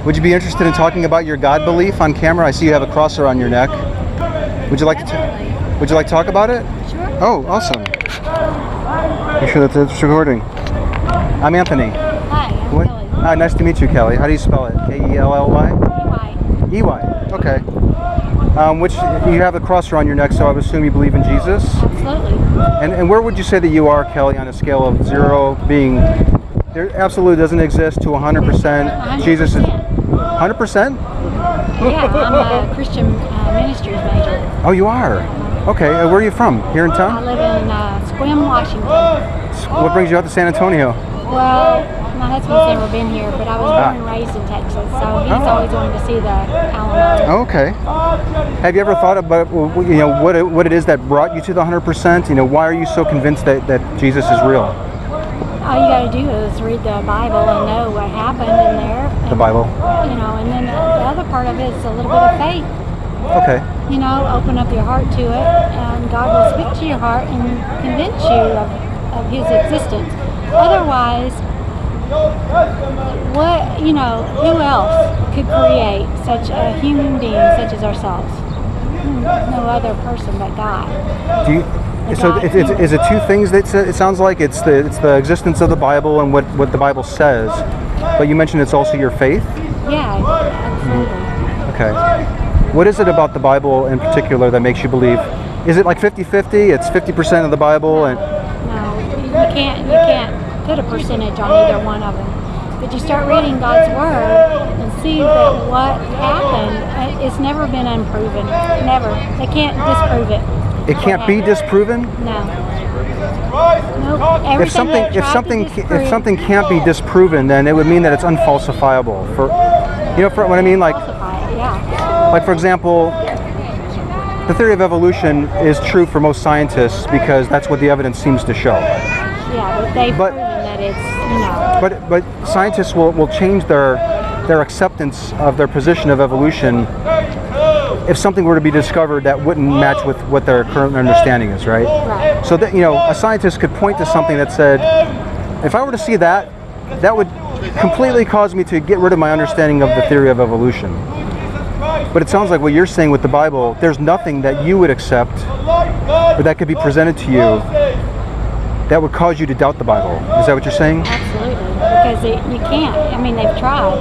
Would you be interested in talking about your God belief on camera? I see you have a cross around your neck. Would you like Would you like to talk about it? Sure. Oh, awesome. Make sure that it's recording. I'm Anthony. Hi, I'm What? Kelly. Hi, nice to meet you, Kelly. How do you spell it? Kelly? Why? EY. Okay. Which you have a cross around your neck, so I would assume you believe in Jesus. Absolutely. And where would you say that you are, Kelly, on a scale of 0 being there absolutely doesn't exist to 100%? Jesus is 100%? Yeah, I'm a Christian ministries major. Oh, you are? Okay. Where are you from? Here in I town? live in Sequim, Washington. What brings you out to San Antonio? Well, my husband's never been here, but I was born and raised in Texas, so he's always wanted to see the Alamo. Okay. Have you ever thought about what it is that brought you to the 100%? Why are you so convinced that Jesus is real? All you got to do is read the Bible and know what happened in there. And, The Bible. And then the other part of it is a little bit of faith. Okay. Open up your heart to it, and God will speak to your heart and convince you of His existence. Otherwise, who else could create such a human being such as ourselves? No other person but God. Is it two things that it sounds like? It's the existence of the Bible and what the Bible says, but you mentioned it's also your faith? Yeah, absolutely. Okay. What is it about the Bible in particular that makes you believe? Is it like 50-50? It's 50% of the Bible and No, you can't put a percentage on either one of them. But you start reading God's Word and see that what happened, it's never been unproven. Never. They can't disprove it. it can't be disproven? No. Nope. If something can't be disproven, then it would mean that it's unfalsifiable. For what I mean, like for example, the theory of evolution is true for most scientists because that's what the evidence seems to show. Yeah, but they've proven that it's But scientists will change their acceptance of their position of evolution if something were to be discovered that wouldn't match with what their current understanding is, right? Right. So that a scientist could point to something that said, if I were to see that would completely cause me to get rid of my understanding of the theory of evolution. But it sounds like what you're saying with the Bible, there's nothing that you would accept or that could be presented to you that would cause you to doubt the Bible. Is that what you're saying? Absolutely, because you can't. I mean, they've tried.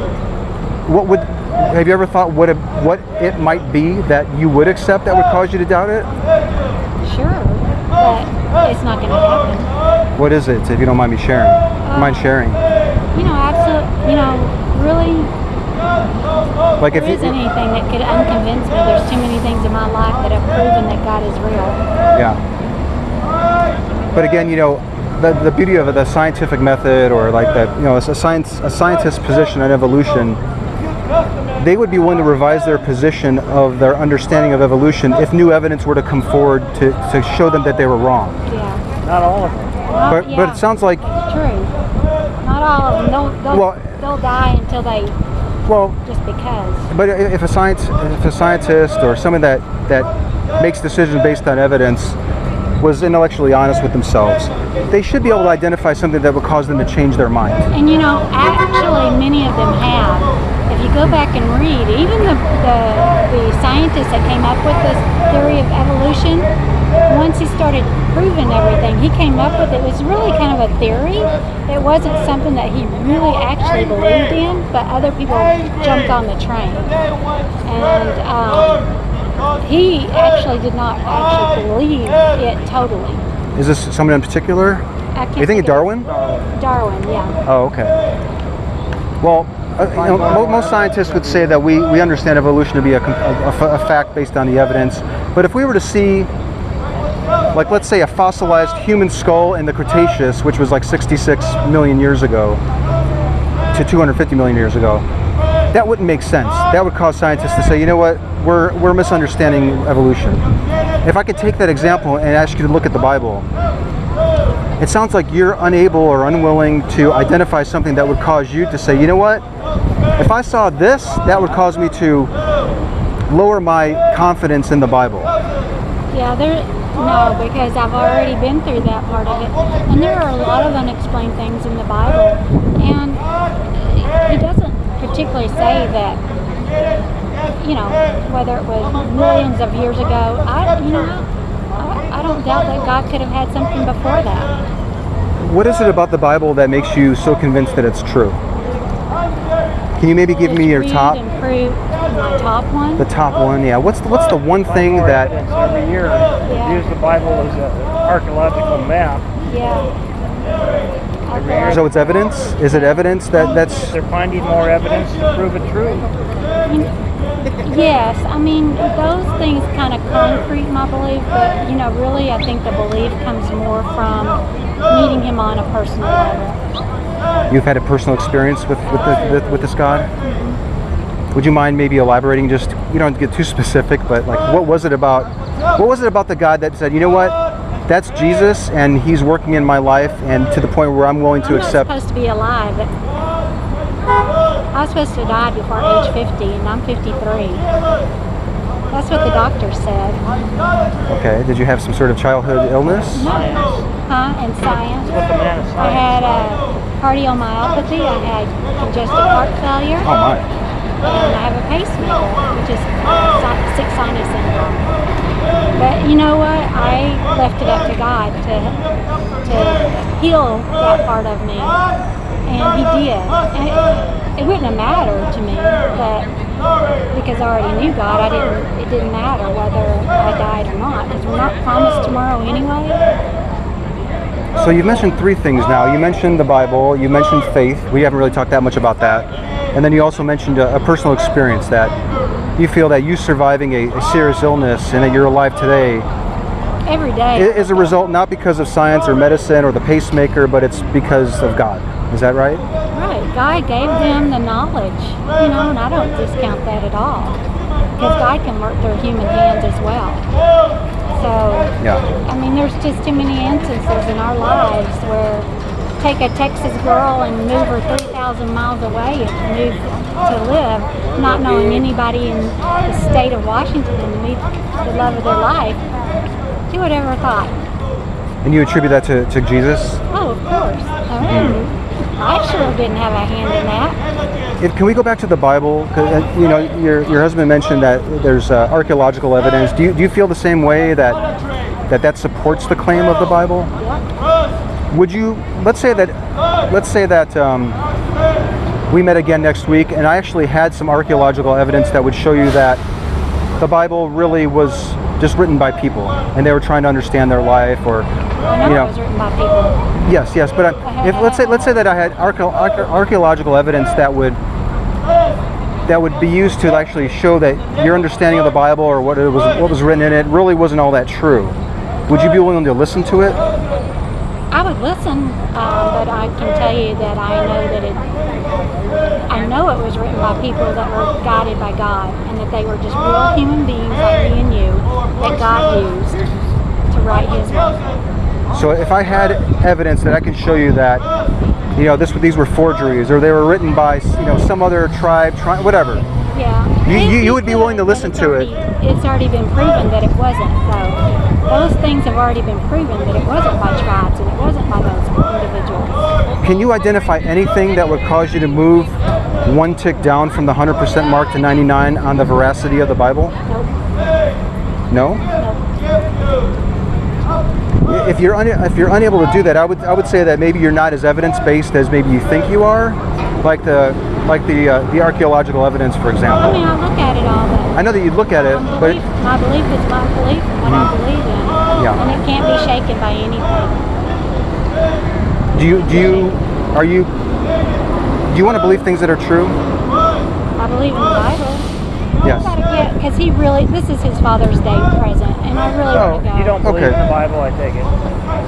Have you ever thought what it might be that you would accept that would cause you to doubt it? Sure, but it's not going to happen. What is it, if you don't mind me sharing? Mind sharing? Really. Like There isn't anything that could unconvince me. There's too many things in my life that have proven that God is real. Yeah. But again, the beauty of the scientific method, or like that, a scientist's position on evolution, they would be willing to revise their position of their understanding of evolution if new evidence were to come forward to show them that they were wrong. Yeah. Not all of them. But it sounds like True. Not all of them. They'll die until they. Just because. But if a scientist or someone that makes decisions based on evidence was intellectually honest with themselves, they should be able to identify something that would cause them to change their mind. And actually many of them have. If you go back and read, even the scientist that came up with this theory of evolution, once he started proving everything he came up with, it was really kind of a theory. It wasn't something that he really actually believed in, but other people jumped on the train. And he actually did not actually believe it totally. Is this someone in particular? Are you thinking Darwin? Darwin, yeah. Oh, okay. Well, most scientists would say that we understand evolution to be a fact based on the evidence. But if we were to see, like, let's say a fossilized human skull in the Cretaceous, which was like 66 million years ago to 250 million years ago, that wouldn't make sense. That would cause scientists to say, you know what, we're misunderstanding evolution. If I could take that example and ask you to look at the Bible, it sounds like you're unable or unwilling to identify something that would cause you to say, you know what, if I saw this, that would cause me to lower my confidence in the Bible. Yeah, no, because I've already been through that part of it. And there are a lot of unexplained things in the Bible. And he doesn't categorically say that, you know, whether it was millions of years ago, I don't doubt that God could have had something before that. What is it about the Bible that makes you so convinced that it's true? Can you maybe give Just me your read top? and prove my top one. The top one, yeah. What's the one thing More that? evidence every year. Yeah. Use the Bible as an archaeological map. Yeah. I feel like- So it's evidence. Is it evidence that's? They're finding more evidence to prove it true. Yes, I mean, those things kind of concrete my belief, but, you know, really I think the belief comes more from meeting him on a personal level. You've had a personal experience with this God. Would you mind maybe elaborating? Just, you don't get too specific, but like, what was it about the God that said, you know what, that's Jesus, and He's working in my life, and to the point where I'm willing to I'm not accept. supposed to be alive. I was supposed to die before age 50, and I'm 53. That's what the doctor said. Okay. Did you have some sort of childhood illness? In science. What the man of I science. had cardiomyopathy, I had congestive heart failure, Oh my. and I have a pacemaker, which is sick sinus syndrome. But you know what? I left it up to God to heal that part of me, and He did. And it wouldn't have mattered to me, but because I already knew God, it didn't matter whether I died or not, because we're not promised tomorrow anyway. So you've mentioned three things now. You mentioned the Bible. You mentioned faith. We haven't really talked that much about that. And then you also mentioned a personal experience that you feel that you surviving a serious illness and that you're alive today Every day. is a result not because of science or medicine or the pacemaker, but it's because of God. Is that right? Right. God gave them the knowledge, you know, and I don't discount that at all. Because God can work through human hands as well. So, Yeah. I mean, there's just too many instances in our lives where take a Texas girl and move her 3,000 miles away and move to live, not knowing anybody in the state of Washington and meet the love of their life. Who would ever thought? And you attribute that to Jesus? Oh, of course. I sure didn't have a hand in that. Can we go back to the Bible? 'Cause, you know, your husband mentioned that there's archaeological evidence. Do you feel the same way that supports the claim of the Bible? Would you let's say that we met again next week, and I actually had some archaeological evidence that would show you that the Bible really was just written by people, and they were trying to understand their life, or I know you know. it was written by people. Yes, but if let's say that I had archaeological evidence that would be used to actually show that your understanding of the Bible or what was written in it really wasn't all that true. Would you be willing to listen to it? I would listen, but I can tell you that I know it was written by people that were guided by God, and that they were just real human beings like me and you that God used to write His book. So if I had evidence that I can show you that, you know, these were forgeries, or they were written by, you know, some other tribe, whatever. Yeah. You would be willing to listen to it. It's already been proven that it wasn't, though. Those things have already been proven that it wasn't by tribes and it wasn't by those individuals. Can you identify anything that would cause you to move one tick down from the 100% mark to 99 on the veracity of the Bible? Nope. No? Nope. If you're unable to do that, I would say that maybe you're not as evidence-based as maybe you think you are, like the archaeological evidence, for I example. mean, I look at it all, but I know that you look at it, but my belief is my belief and what I believe in. Yeah. And it can't be shaken by anything. do you want to believe things that are true? I believe in the Bible. Yes. Because this is his Father's Day present, and I really want to go. You don't believe Okay. in the Bible, I take it.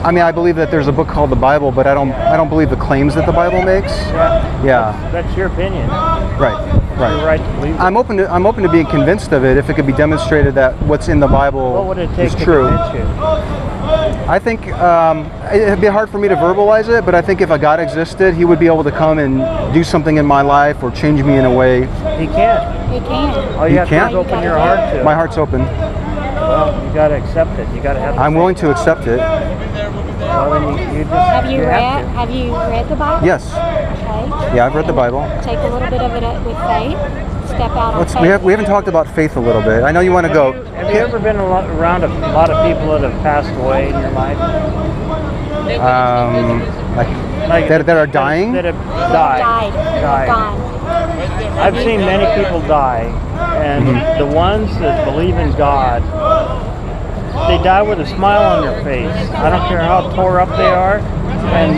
I mean, I believe that there's a book called the Bible, but I don't believe the claims that the Bible makes. Yeah. That's your opinion. Right. You're right to believe it. I'm open to being convinced of it if it could be demonstrated that what's in the Bible What would it take is to true. convince you? I think it'd be hard for me to verbalize it, but I think if a God existed, He would be able to come and do something in my life or change me in a way. He can't. He can. All you He have can't? to do is open your heart to it. My heart's open. Well, you got to accept it. You got to have. I'm willing to accept it. Well, then you just Have you read? to. Have you read the Bible? Yes. Okay. Yeah, I've read the Bible. Take a little bit of it with faith. Step out on faith. We haven't talked about faith a little bit. I know you want to go. Have you ever been around a lot of people that have passed away in your life? Like that are dying? That have Died. died. Gone. I've seen many people die, and the ones that believe in God, they die with a smile on their face. I don't care how tore up they are. And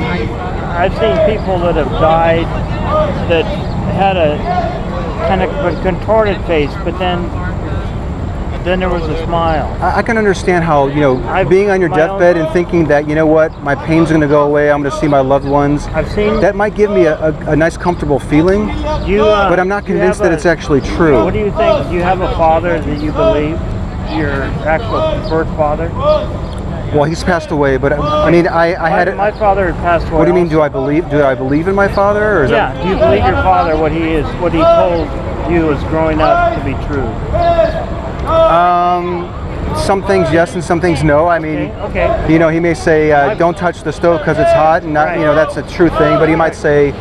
I've seen people that have died that had a kind of a contorted face, but then there was a smile. I can understand how, being on your my deathbed own- and thinking that, you know what, my pain's going to go away, I'm going to see my loved ones. I've seen That might give me a nice, comfortable feeling, you, but I'm not you convinced have that a- it's actually true. What do you think? Do you have a father that you believe? Your actual birth father? Well, he's passed away, but I mean, I had it. My father had passed away. What do you mean? also. Do I believe in my father, or is Yeah. Do you believe your father? What he told you as growing up to be true? some things yes and some things no. I mean, Okay. he may say don't touch the stove because it's hot, and not, Right. that's a true thing. But he might say,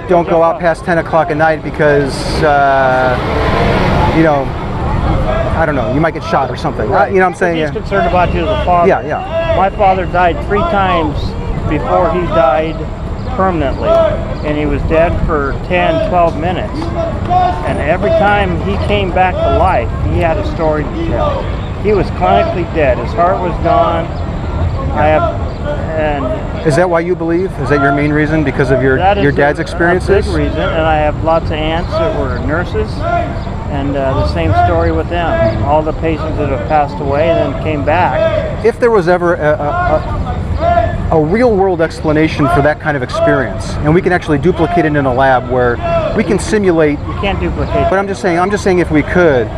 don't go out past 10 o'clock at night because, I don't know, you might get shot or something. You know what I'm saying? He's Yeah. concerned about you as a father. Yeah, yeah. My father died 3 times before he died permanently, and he was dead for 10, 12 minutes. And every time he came back to life, he had a story to tell. He was clinically dead. His heart was gone. Is that why you believe? Is that your main reason? Because of your dad's experiences? A big reason, and I have lots of aunts that were nurses, and the same story with them. All the patients that have passed away and then came back. If there was ever a real world explanation for that kind of experience, and we can actually duplicate it in a lab where we can simulate, You can't duplicate. but I'm just saying if we could,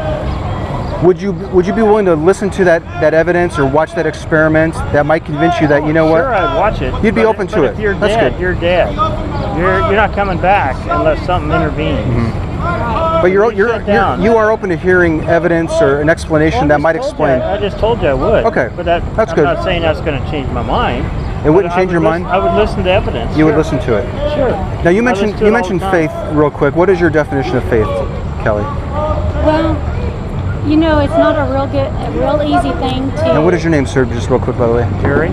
would you be willing to listen to that evidence or watch that experiment that might convince you that, you know what? Sure, I'd watch it. You'd be but open to but it. If you're That's dead, good. you're dead. You're not coming back unless something intervenes. But You shut down. you are open to hearing evidence or an explanation that might explain. I just told you I would. Okay, But that's I'm good. not saying that's going to change my mind. It wouldn't But I change your would mind? I would listen to evidence. You would sure. listen to it. Sure. Now you I listen mentioned to it all the time. faith real quick. What is your definition of faith, Kelly? Well, it's not a real easy thing to. And what is your name, sir? Just real quick, by the way. Jerry?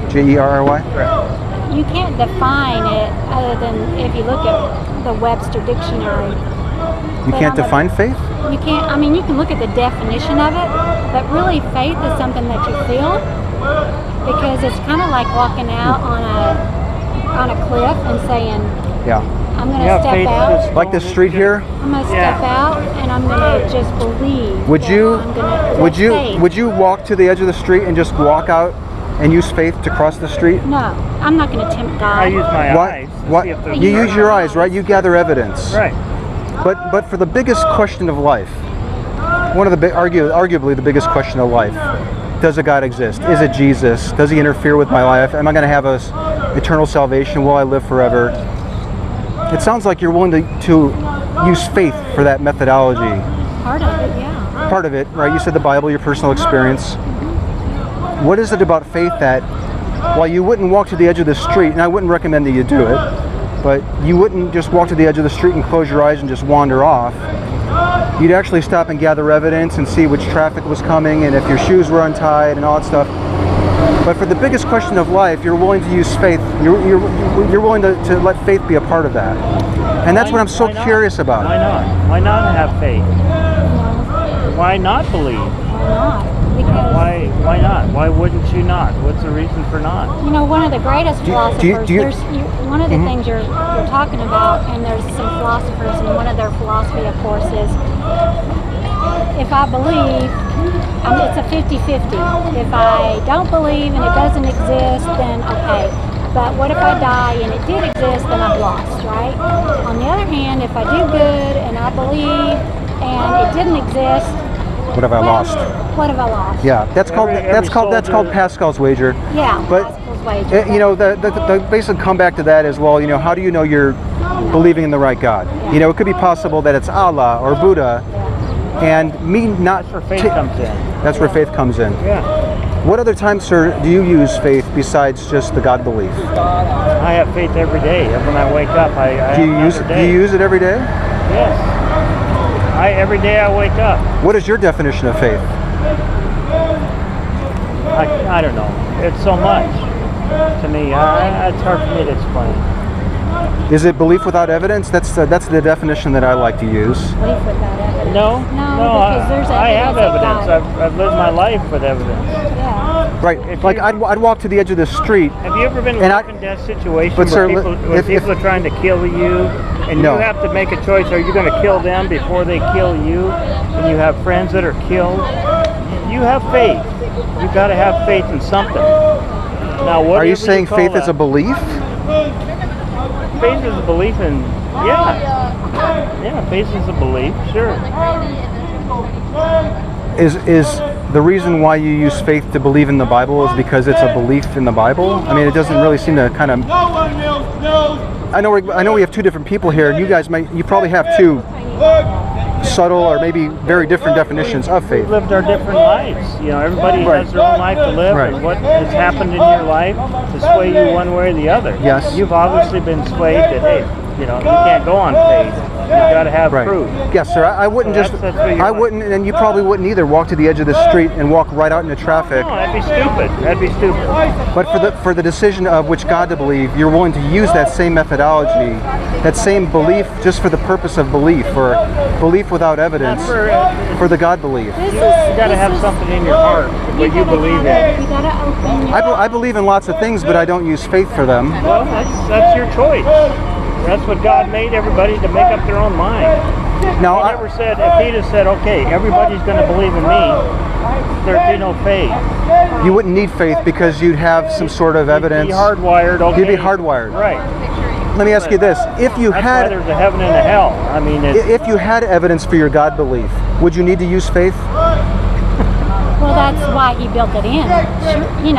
J-E-R-R-Y? Correct. You can't define it other than if you look at the Webster Dictionary. You But can't on the- define faith? You can't. I mean, you can look at the definition of it, but really, faith is something that you feel, because it's kind of like walking out on a cliff and saying, Yeah. "I'm going Yeah, to step faith out. is- Like this street here? I'm going to Yeah. step out, and I'm going to just believe." Would that you I'm gonna, would that's you faith. would you walk to the edge of the street and just walk out and use faith to cross the street? No, I'm not going to tempt God. I use my What? eyes. to What? see if there's You a- use your eyes, right? You gather evidence. Right. But for the biggest question of life, one of the arguably the biggest question of life, does a God exist? Is it Jesus? Does he interfere with my life? Am I going to have eternal salvation? Will I live forever? It sounds like you're willing to use faith for that methodology. Part of it, yeah. Part of it, right? You said the Bible, your personal experience. What is it about faith that, while you wouldn't walk to the edge of the street, and I wouldn't recommend that you do it, but you wouldn't just walk to the edge of the street and close your eyes and just wander off. You'd actually stop and gather evidence and see which traffic was coming and if your shoes were untied and all that stuff. But for the biggest question of life, you're willing to use faith. You're willing to let faith be a part of that. And that's what I'm so Why not? curious about. Why not? Why not have faith? Why not believe? Why not? Because Why not? Why wouldn't you not? What's the reason for not? one of the greatest philosophers. do you- One of the things you're talking about, and there's some philosophers, and one of their philosophy, of course, is if I believe, it's a 50-50. If I don't believe and it doesn't exist, then okay. But what if I die and it did exist, then I've lost, right? On the other hand, if I do good and I believe and it didn't exist, What have I lost? what have I lost? Yeah, that's called Every soldier- Pascal's wager. Yeah, But Pascal's wager. the basic comeback to that is, well, how do you know you're believing in the right God? It could be possible that it's Allah or Buddha, and me not. That's where faith ta- comes in. That's where faith comes in. Yeah. What other times, sir, do you use faith besides just the God belief? I have faith every day. When I wake up, I Do you have use another do you day. use it every day? Yes. Every day I wake up. What is your definition of faith? I don't know. It's so much to me. It's hard for me to explain. Is it belief without evidence? That's the definition that I like to use. Belief without evidence. No, because there's I have evidence. evidence. I've lived my life with evidence. Yeah. Right. If Like you- I'd walk to the edge of the street. Have you ever been in And a I- life and death situation But sir, where people, if- people are trying to kill you, and No. you have to make a choice: are you going to kill them before they kill you? And you have friends that are killed. You have faith. You got to have faith in something. Now, what Are you saying faith is a belief? Faith is a belief in, yeah, faith is a belief, sure. Is the reason why you use faith to believe in the Bible is because it's a belief in the Bible? I mean, it doesn't really seem to kind of. I know we have two different people here, and you probably have two subtle or maybe very different definitions of faith. We've lived our different lives. You know, everybody Right. has their own life to live, Right. and what has happened in your life to sway you one way or the other. Yes. You've obviously been swayed that, hey, you can't go on faith. You've got to have Right. proof. Yes, sir. I wouldn't So just. that's what you're I like. wouldn't, and you probably wouldn't either. Walk to the edge of the street and walk right out into traffic. No, that'd be stupid. That'd be stupid. But for the decision of which God to believe, you're willing to use that same methodology, that same belief, just for the purpose of belief, or belief without evidence, for the God belief. This is, You got to have something in your heart what you believe in. You gotta open your I believe in lots of things, but I don't use faith for them. Well, that's your choice. That's what God made everybody to make up their own mind. Now, He never said, if he'd have said, okay, everybody's going to believe in me, there'd be no faith. you wouldn't need faith because you'd have some sort of evidence. You'd be hardwired, okay. You'd be hardwired. Right. Let me ask you this: if you That's why had, there's a heaven and a hell. I mean, if you had evidence for your God belief, would you need to use faith? Well, that's why he built it in. Sure, you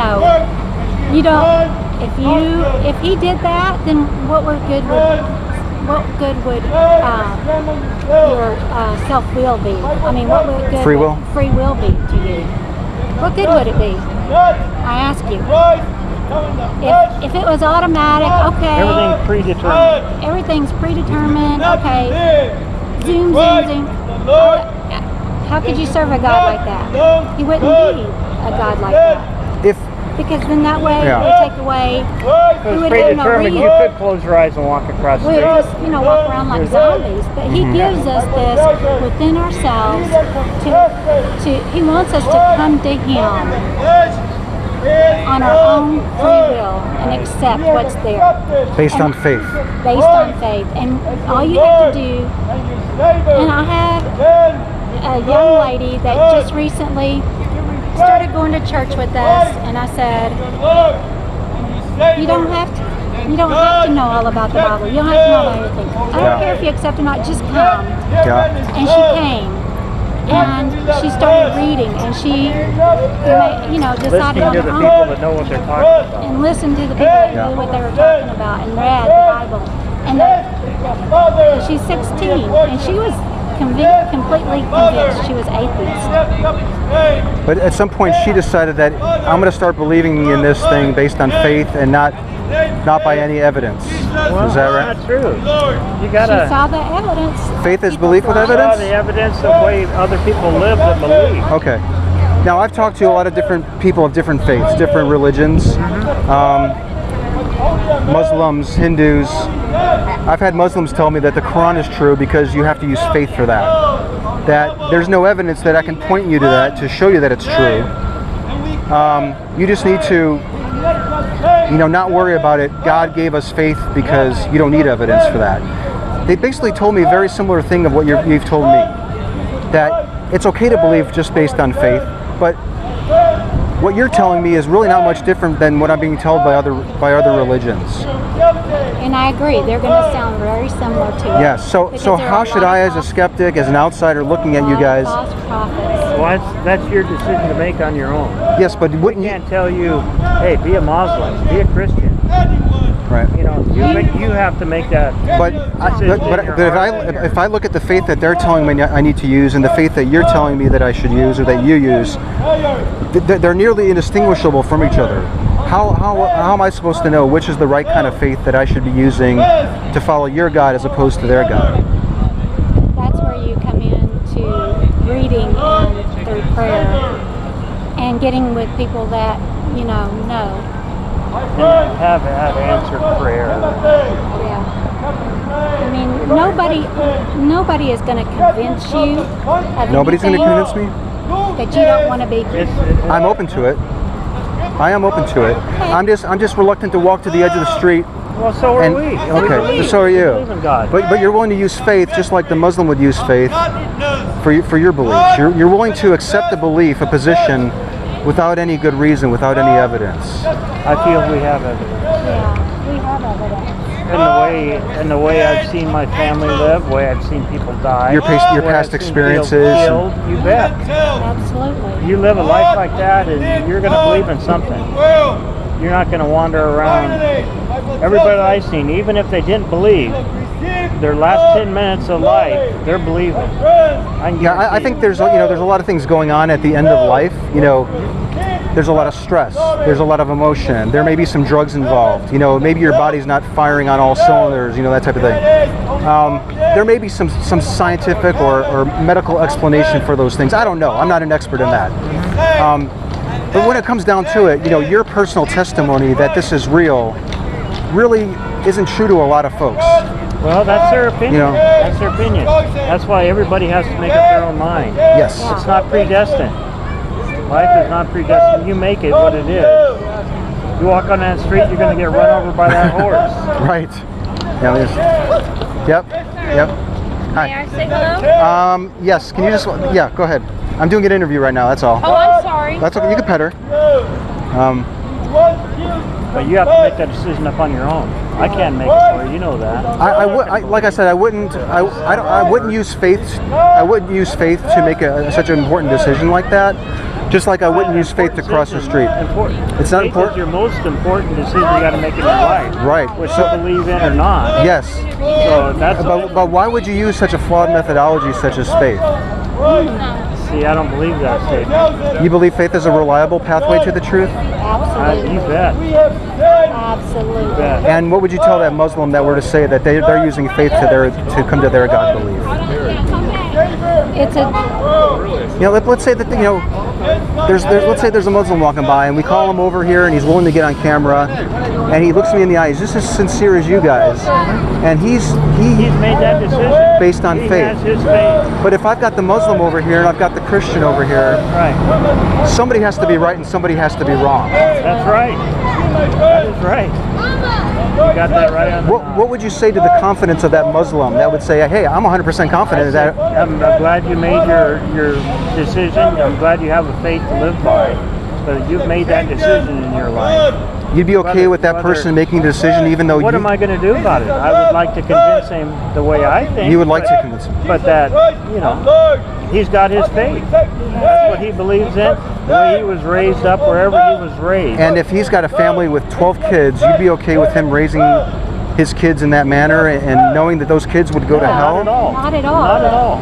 don't. If he did that, then what good would your self-will be? I mean, what would good Free will? would free will be to you? What good would it be? I ask you. If it was automatic, okay. everything predetermined. Everything's predetermined. Okay. Zoom. How could you serve a God like that? He wouldn't be a God like that. Because then that way Yeah. it would take away. If it We was would have no predetermined, reason. you could close your eyes and walk across the We street. would just, walk around like zombies. But He gives us this within ourselves. He wants us to come to Him on our own free will and accept what's there. Based on faith. Based on faith. And all you have to do, and I have a young lady that just recently started going to church with us, and I said, you don't have to know all about the Bible. You don't have to know about everything. I don't Yeah. care if you accept or not, just come. Yeah. And she came. And she started reading, and she, decided Listening on to her the own people that know what they're talking about. and listened to the people that Yeah. knew what they were talking about and read the Bible. And she's 16, and she was completely convinced she was atheist. But at some point, she decided that I'm going to start believing in this thing based on faith and not by any evidence. Well, Is that right? that's not true. You She gotta saw the evidence. Faith is belief with saw evidence? the evidence of the way other people live that believe. Okay. Now, I've talked to a lot of different people of different faiths, different religions, Muslims, Hindus. I've had Muslims tell me that the Quran is true because you have to use faith for that. That there's no evidence that I can point you to that to show you that it's true. You just need to, not worry about it. God gave us faith because you don't need evidence for that. They basically told me a very similar thing of what you've told me. That it's okay to believe just based on faith, but what you're telling me is really not much different than what I'm being told by other religions. And I agree, they're going to sound very similar to it. Yes. So Because so there how are a should lot I, of as a skeptic, as an outsider, looking at you guys? false prophets. Well, that's your decision to make on your own. Yes, but We wouldn't you? can't tell you, hey, be a Muslim, be a Christian. Right. You know, you have to make that. But decision in your heart. if I look at the faith that they're telling me I need to use and the faith that you're telling me that I should use or that you use, they're nearly indistinguishable from each other. How am I supposed to know which is the right kind of faith that I should be using to follow your God as opposed to their God? That's where you come into reading and through prayer and getting with people that know. And have answered prayer. Yeah. I mean, nobody is going to convince you of Nobody's going to anything convince me? that you don't want to be. I'm open to it. I am open to it. I'm just reluctant to walk to the edge of the street. Well, so are And- we. okay, We believe. so are you. We believe in God. But you're willing to use faith just like the Muslim would use faith for your beliefs. You're willing to accept a belief, a position, without any good reason, without any evidence. I feel we have evidence. Yeah, we have evidence. And the way I've seen my family live, the way I've seen people die, Your past the way I've seen experiences. people killed, you bet. Absolutely. You live a life like that, and you're going to believe in something. You're not going to wander around. Everybody I've seen, even if they didn't believe, their last 10 minutes of life, they're believing. I think there's a lot of things going on at the end of life. There's a lot of stress. There's a lot of emotion. There may be some drugs involved. Maybe your body's not firing on all cylinders. That type of thing. There may be some scientific or medical explanation for those things. I don't know. I'm not an expert in that. But when it comes down to it, your personal testimony that this is real really isn't true to a lot of folks. Well, that's their opinion. That's their opinion. That's why everybody has to make up their own mind. Yes. It's not predestined. Life is not predestined. You make it what it is. You walk on that street, you're going to get run over by that horse. Right. Yep. Hi. May I say hello? Yes. Can you just? Yeah. Go ahead. I'm doing an interview right now. That's all. Oh, I'm sorry. That's okay. You can pet her. But you have to make that decision up on your own. I can't make it for you. You know that. Like I said, I wouldn't use faith. I wouldn't use faith to make such an important decision like that. Just like I wouldn't use faith to cross the street. It's not Faith important. is your most important decision you got to make in your life. Right. Which you believe in or not. Yes. So that's. But why would you use such a flawed methodology such as faith? See, I don't believe that statement. You believe faith is a reliable pathway to the truth? Absolutely. You bet. Absolutely. bet. And what would you tell that Muslim that were to say that they're using faith to come to their God belief? It's a Let's say that let's say there's a Muslim walking by and we call him over here and he's willing to get on camera and he looks me in the eyes just as sincere as you guys, and he's made that decision based on he faith. has his faith. But if I've got the Muslim over here and I've got the Christian over here, Right. somebody has to be right and somebody has to be wrong. That's right. That is right. You got that right on the What would you say to the confidence of that Muslim that would say, hey, I'm 100% confident that I'm glad you made your decision. I'm glad you have a faith to live by. But you've made that decision in your life. you'd be okay with that person making the decision even though What you... am I going to do about it? I would like to convince him the way I think. You would like to convince him. But that, he's got his faith. That's what he believes in. The way he was raised up, wherever he was raised. And if he's got a family with 12 kids, you'd be okay with him raising his kids in that manner and knowing that those kids would go to hell? Not at all. Not at all. Not at all.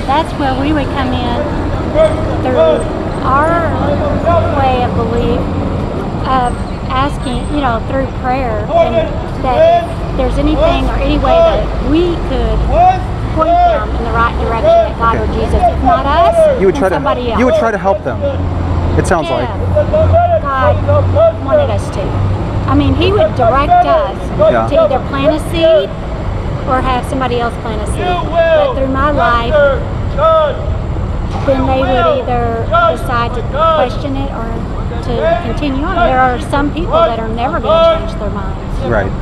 That's where we would come in through our way of belief of asking, through prayer, and that if there's anything or any way that we could point them in the right direction that God or Jesus, if not us, You would then try somebody else. You would try to help them. It sounds like. God wanted us to. I mean, He would direct us Yeah. to either plant a seed or have somebody else plant a seed. But through my life, then they would either decide to question it or to continue on. There are some people that are never going to change their minds. Right.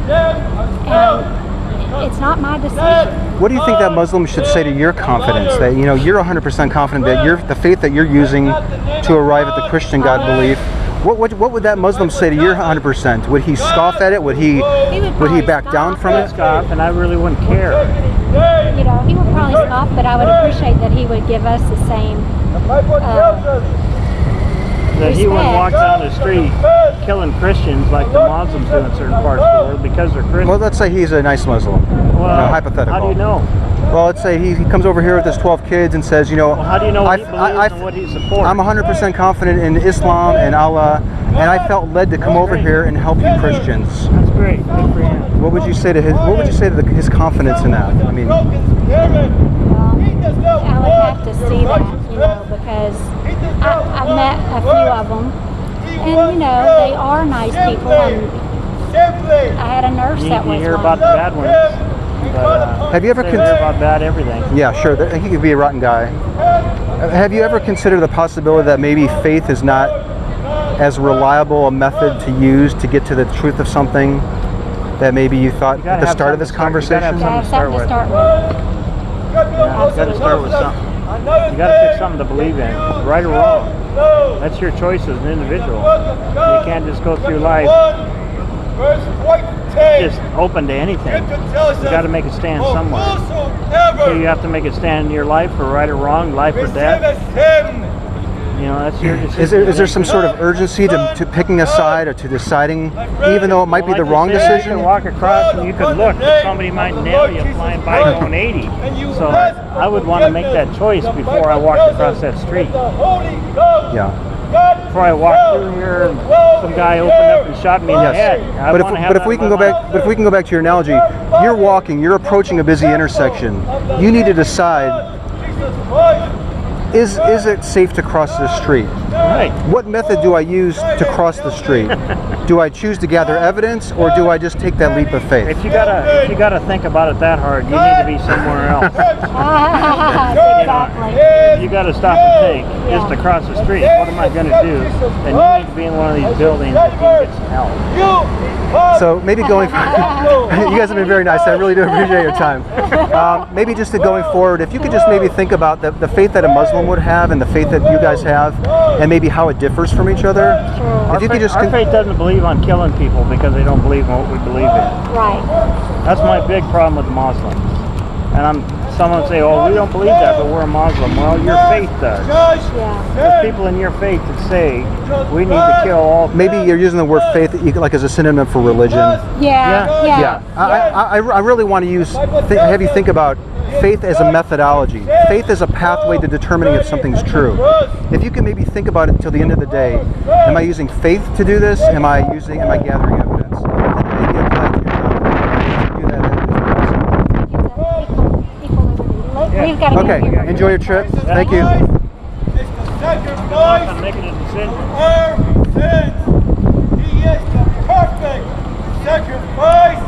And it's not my decision. What do you think that Muslim should say to your confidence? That you're 100% confident that the faith that you're using to arrive at the Christian God belief. What would that Muslim say to your 100%? Would he scoff at it? Would he back down from it? Scoff, and I really wouldn't care. He would probably scoff, but I would appreciate that he would give us the same that he wouldn't walk respect. down the street killing Christians like the Muslims do in certain parts of the world because they're Christians. Well, let's say he's a nice Muslim. Well, hypothetical. how do you know? Well, let's say he comes over here with his 12 kids and says, you know, Well, how do you know what he believes I- and what he supports? I'm 100% confident in Islam and Allah, and I felt led to come over here and help you Christians. That's great. Good for him. What would you say to his? What would you say to his confidence in that? I mean, I would have to see that, you know, because I've met a few of them, and you know, they are nice people. And I had a nurse You, that you was hear one. about the bad ones. But, Have you ever you con- hear about bad everything? yeah, sure. He could be a rotten guy. Have you ever considered the possibility that maybe faith is not as reliable a method to use to get to the truth of something that maybe you thought You gotta at the have start of this something to start- you gotta conversation? Yeah, I have something to start with. Yeah, you got to start with something. You got to pick something to believe in, right or wrong. That's your choice as an individual. You can't just go through life just open to anything. You got to make a stand somewhere. So you have to make a stand in your life for right or wrong, life or death. You know, that's your decision. Is there some sort of urgency to picking a side or to deciding, even though it might be Well, the like wrong you said, decision? You can walk across and you could look, but somebody might nail you flying by going 80. So I would want to make that choice before I walked across that street. Yeah. Before I walked through here, and some guy opened up and shot me in the Yes. head. I But wanna have if that we in can my go back, life. but if we can go back to your analogy, you're walking, you're approaching a busy intersection. You need to decide: is it safe to cross this street? Right. What method do I use to cross the street? Do I choose to gather evidence, or do I just take that leap of faith? If you gotta think about it that hard, you need to be somewhere else. Exactly. You gotta stop and think. Just to cross the street, what am I gonna do? Then you need to be in one of these buildings that you can get some help. So maybe going, you guys have been very nice. I really do appreciate your time. Maybe just to going forward, if you could just maybe think about the faith that a Muslim would have and the faith that you guys have, and maybe how it differs from each other. Sure. If you could just, Our faith doesn't believe on killing people because they don't believe in what we believe in. Right. That's my big problem with Muslims. And someone say, "Oh, we don't believe that, but we're a Muslim." Well, your faith does. Yeah. There's people in your faith that say we need to kill all. maybe you're using the word faith like as a synonym for religion. Yeah. Yeah. I really want to have you think about faith as a methodology. Faith as a pathway to determining if something's true. If you can maybe think about it until the end of the day, am I using faith to do this? Am I gathering evidence? And maybe apply it to your life. Do that Yeah. We've got to Okay, get here. enjoy your trip. Thank you. I'm making a decision. Our sins. He is the perfect sacrifice.